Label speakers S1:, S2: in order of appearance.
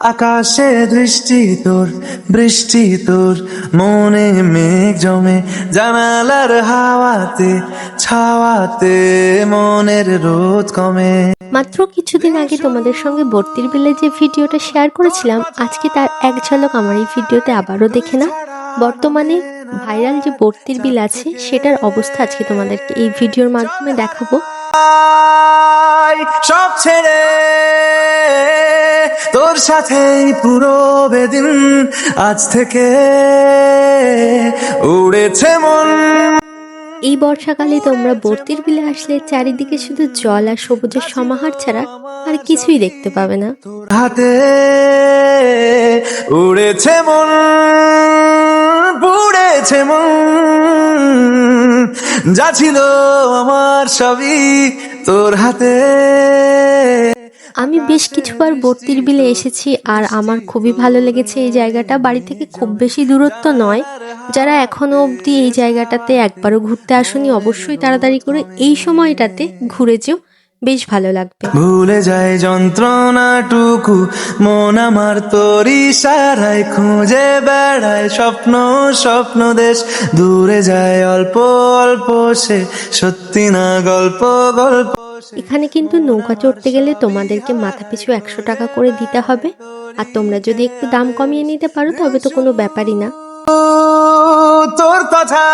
S1: আকাশে দৃষ্টি তোর, বৃষ্টি তোর, মনে মেঘ জমে, জানালার হাওয়াতে ছাওয়াতে মনের রোদ কমে।
S2: মাত্র কিছুদিন আগে তোমাদের সঙ্গে বর্তির বিলে যে ভিডিওটা শেয়ার করেছিলাম, আজকে তার এক ঝলক আমার এই ভিডিওতে আবারও দেখে না। বর্তমানে ভাইরাল যে বর্তির বিল আছে সেটার অবস্থা আজকে তোমাদেরকে এই ভিডিওর মাধ্যমে দেখাবো।
S1: সব ছেড়ে তোর সাথেই পুরো বেদিন, আজ থেকে উড়েছে মন।
S2: এই বর্ষাকালে তোমরা বর্তির বিলে আসলে চারিদিকে শুধু জল আর সবুজের সমাহার ছাড়া আর কিছুই দেখতে পাবে না।
S1: তোর হাতে উড়েছে মন, পুড়েছে মন, যা ছিল আমার সবই তোর হাতে।
S2: আমি বেশ কিছুবার বর্তির বিলে এসেছি আর আমার খুবই ভালো লেগেছে এই জায়গাটা। বাড়ি থেকে খুব বেশি দূরত্ব নয়। যারা এখনো অবধি এই জায়গাটাতে একবারও ঘুরতে আসেনি, অবশ্যই তাড়াতাড়ি করে এই সময়টাতে ঘুরে যেও, বেশ ভালো লাগবে।
S1: ভুলে যায় যন্ত্রণাটুকু, মন আমার তোর ইশারায় খুঁজে বেড়ায় স্বপ্ন স্বপ্ন দেশ। দূরে যায় অল্প অল্প সে, সত্যি না গল্প গল্প।
S2: এখানে কিন্তু নৌকা চড়তে গেলে তোমাদেরকে মাথা পিছু 100 টাকা করে দিতে হবে, আর তোমরা যদি একটু দাম কমিয়ে নিতে পারো তবে তো কোনো ব্যাপারই না।
S1: তোর কথা